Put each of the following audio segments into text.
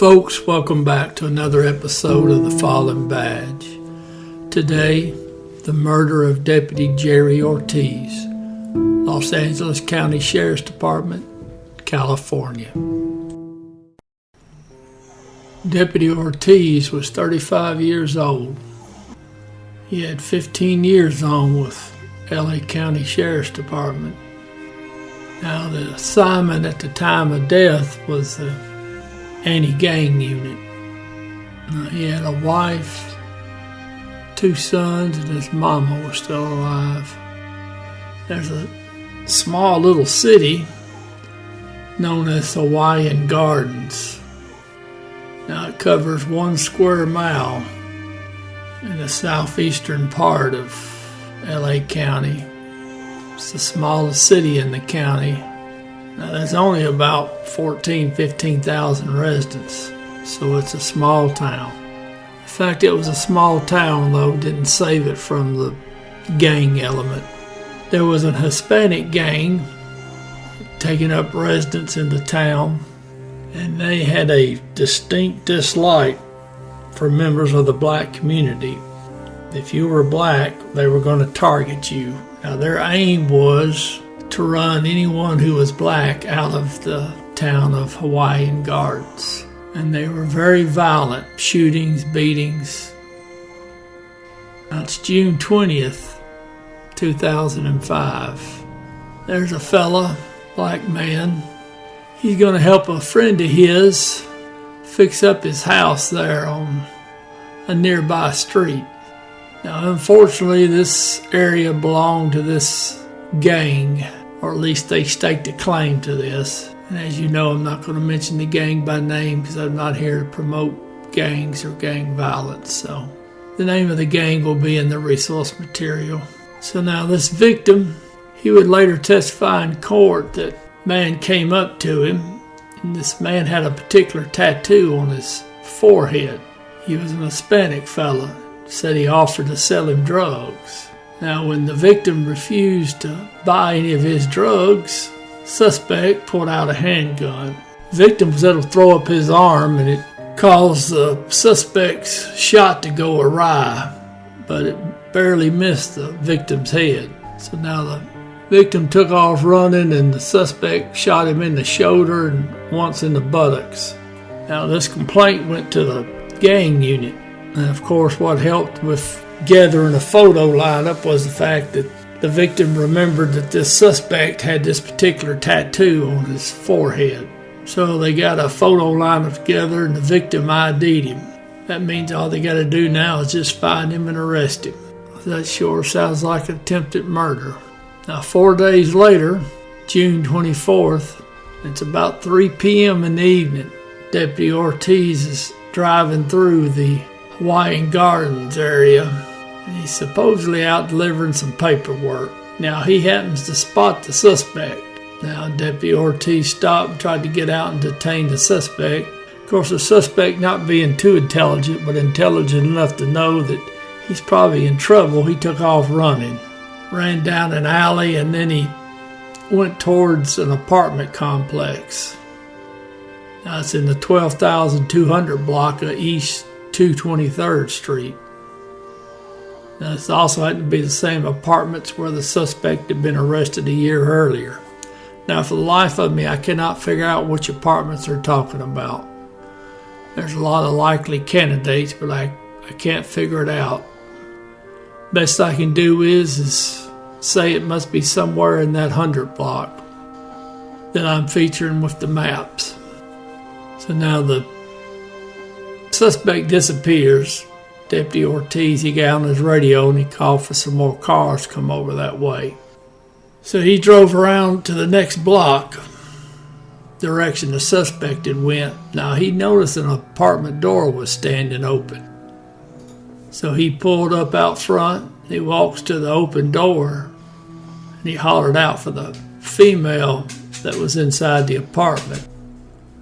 folks, welcome back to another episode of The Fallen Badge. Today, the murder of Deputy Jerry Ortiz, Los Angeles County Sheriff's Department, California. Deputy Ortiz was 35 years old. He had 15 years on with LA County Sheriff's Department. Now, the assignment at the time of death was the anti-gang unit. Now, he had a wife, 2 sons, and his mama was still alive. There's a small little city known as Hawaiian Gardens. Now, it covers 1 square mile in the southeastern part of LA County. It's the smallest city in the county. Now, there's only about 15,000 residents, so it's a small town. The fact it was a small town, though, didn't save it from the gang element. There was a Hispanic gang taking up residence in the town, and they had a distinct dislike for members of the black community. If you were black, they were going to target you. Now, their aim was to run anyone who was black out of the town of Hawaiian Gardens. And they were very violent, shootings, beatings. Now, it's June 20th, 2005. There's a fella, black man. He's going to help a friend of his fix up his house there on a nearby street. Now, unfortunately, this area belonged to this gang, or at least they staked a claim to this. And as you know, I'm not going to mention the gang by name because I'm not here to promote gangs or gang violence. So the name of the gang will be in the resource material. So now this victim, he would later testify in court that man came up to him, and this man had a particular tattoo on his forehead. He was an Hispanic fella. Said he offered to sell him drugs. Now, when the victim refused to buy any of his drugs, suspect pulled out a handgun. Victim was able to throw up his arm, and it caused the suspect's shot to go awry, but it barely missed the victim's head. So now the victim took off running, and the suspect shot him in the shoulder and once in the buttocks. Now, this complaint went to the gang unit. And of course, what helped with gathering a photo lineup was the fact that the victim remembered that this suspect had this particular tattoo on his forehead. So they got a photo lineup together and the victim ID'd him. That means all they got to do now is just find him and arrest him. That sure sounds like an attempted murder. Now, 4 days later, June 24th, it's about 3 p.m. in the evening. Deputy Ortiz is driving through the Hawaiian Gardens area, and he's supposedly out delivering some paperwork. Now, he happens to spot the suspect. Now, Deputy Ortiz stopped and tried to get out and detain the suspect. Of course, the suspect, not being too intelligent, but intelligent enough to know that he's probably in trouble, he took off running. Ran down an alley, and then he went towards an apartment complex. Now, it's in the 12,200 block of East 223rd Street. Now, this also happened to be the same apartments where the suspect had been arrested a year earlier. Now, for the life of me, I cannot figure out which apartments they're talking about. There's a lot of likely candidates, but I can't figure it out. Best I can do is say it must be somewhere in that 100 block that I'm featuring with the maps. So now the suspect disappears. Deputy Ortiz, he got on his radio and he called for some more cars to come over that way. So he drove around to the next block, direction the suspect had went. Now, he noticed an apartment door was standing open. So he pulled up out front, he walks to the open door, and he hollered out for the female that was inside the apartment.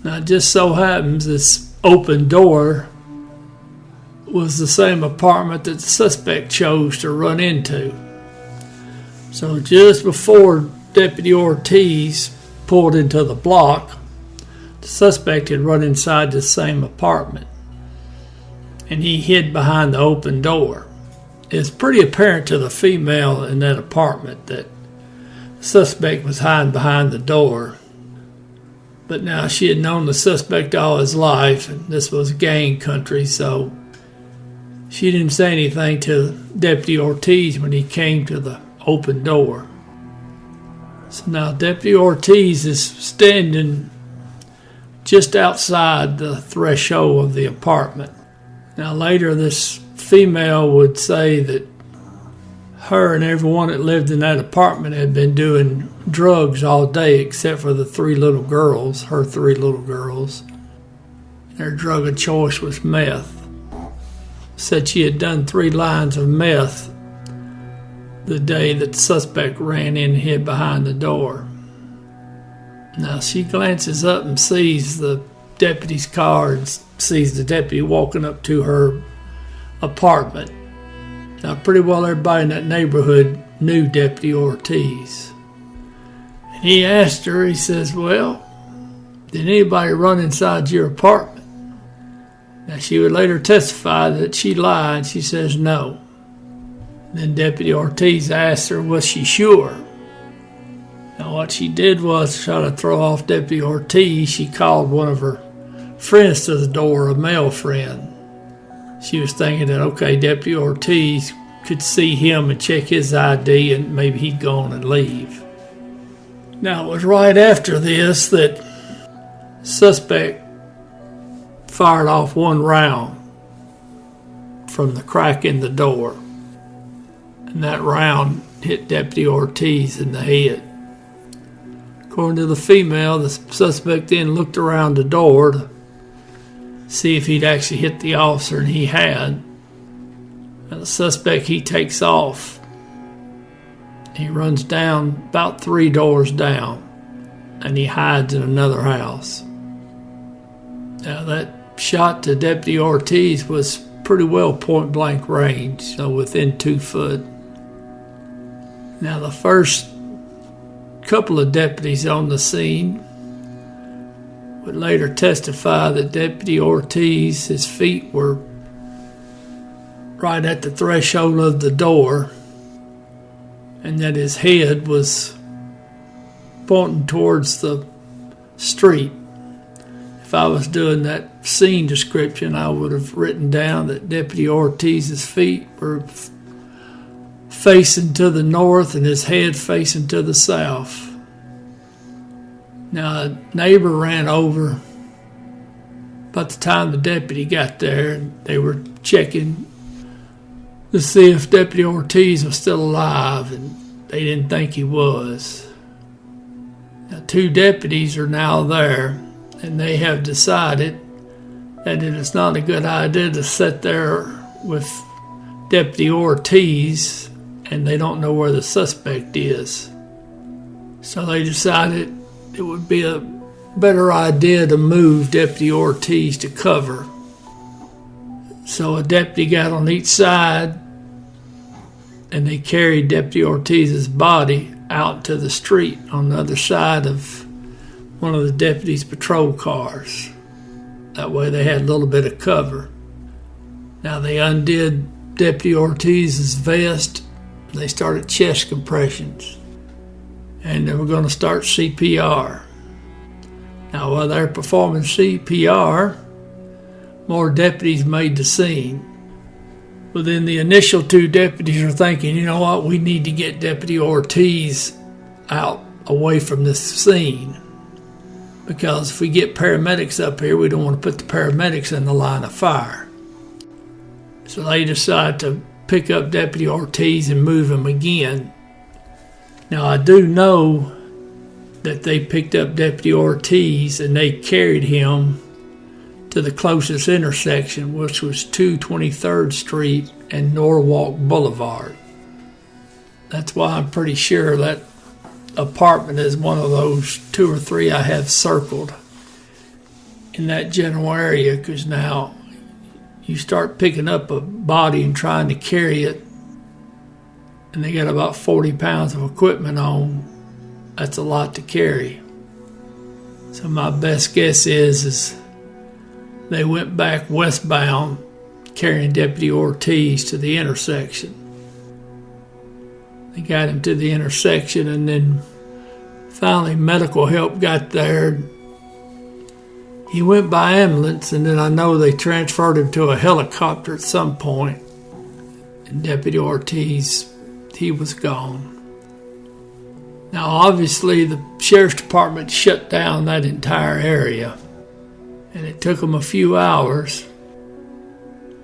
Now, it just so happens this open door was the same apartment that the suspect chose to run into. So just before Deputy Ortiz pulled into the block, The suspect had run inside the same apartment, and he hid behind the open door. It's pretty apparent to the female in that apartment that the suspect was hiding behind the door. But now she had known the suspect all his life, and this was gang country, so she didn't say anything to Deputy Ortiz when he came to the open door. So now Deputy Ortiz is standing just outside the threshold of the apartment. Now later this female would say that her and everyone that lived in that apartment had been doing drugs all day except for the three little girls, her three little girls. Their drug of choice was meth. Said she had done 3 lines of meth the day that the suspect ran in and hid behind the door. Now she glances up and sees the deputy's car and sees the deputy walking up to her apartment. Now pretty well everybody in that neighborhood knew Deputy Ortiz. And he asked her, he says, well, did anybody run inside your apartment? Now she would later testify that she lied. She says no. Then Deputy Ortiz asked her, was she sure? Now what she did was try to throw off Deputy Ortiz. She called one of her friends to the door, a male friend. She was thinking that, okay, Deputy Ortiz could see him and check his ID and maybe he'd go on and leave. Now it was right after this that suspect fired off 1 round from the crack in the door. And that round hit Deputy Ortiz in the head. According to the female, the suspect then looked around the door to see if he'd actually hit the officer, and he had. And the suspect, he takes off. He runs down about 3 doors down, and he hides in another house. Now that shot to Deputy Ortiz was pretty well point blank range, so within 2 foot. Now the first couple of deputies on the scene would later testify that Deputy Ortiz, his feet were right at the threshold of the door, and that his head was pointing towards the street. If I was doing that scene description, I would have written down that Deputy Ortiz's feet were facing to the north and his head facing to the south. Now, a neighbor ran over. By the time the deputy got there, they were checking to see if Deputy Ortiz was still alive, and they didn't think he was. Now, 2 deputies are now there, and they have decided that it is not a good idea to sit there with Deputy Ortiz, and they don't know where the suspect is. So they decided it would be a better idea to move Deputy Ortiz to cover. So a deputy got on each side, and they carried Deputy Ortiz's body out to the street on the other side of one of the deputies' patrol cars. That way they had a little bit of cover. Now they undid Deputy Ortiz's vest. They started chest compressions, and they were going to start CPR. Now while they're performing CPR, more deputies made the scene. But then the initial 2 deputies are thinking, you know what, we need to get Deputy Ortiz out away from this scene, because if we get paramedics up here, we don't want to put the paramedics in the line of fire. So they decide to pick up Deputy Ortiz and move him again. Now I do know that they picked up Deputy Ortiz and they carried him to the closest intersection, which was 223rd Street and Norwalk Boulevard. That's why I'm pretty sure that apartment is one of those 2 or 3 I have circled in that general area, because now you start picking up a body and trying to carry it, and they got about 40 pounds of equipment on. That's a lot to carry. So my best guess is they went back westbound, carrying Deputy Ortiz to the intersection. They got him to the intersection, and then finally medical help got there. He went by ambulance, and then I know they transferred him to a helicopter at some point. And Deputy Ortiz, he was gone. Now, obviously, the sheriff's department shut down that entire area, and it took them a few hours,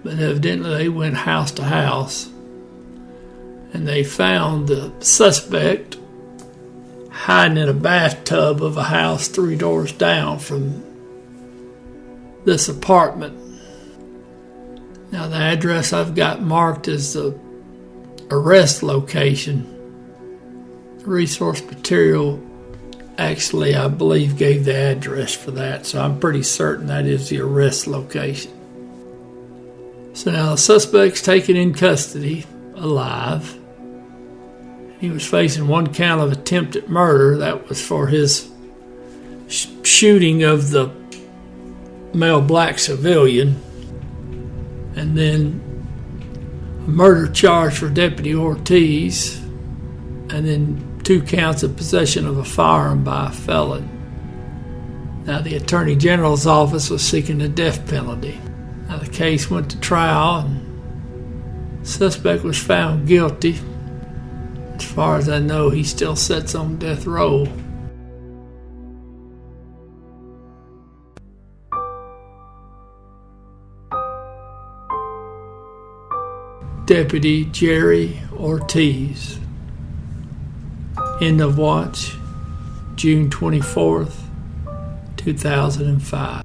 but evidently they went house to house, and they found the suspect hiding in a bathtub of a house 3 doors down from this apartment. Now, the address I've got marked as the arrest location. The resource material actually, I believe, gave the address for that, so I'm pretty certain that is the arrest location. So now the suspect's taken in custody, alive. He was facing 1 count of attempted murder. That was for his shooting of the male black civilian. And then a murder charge for Deputy Ortiz. And then 2 counts of possession of a firearm by a felon. Now, the Attorney General's office was seeking the death penalty. Now, the case went to trial, and the suspect was found guilty. As far as I know, he still sits on death row. Deputy Jerry Ortiz. End of watch, June 24th, 2005.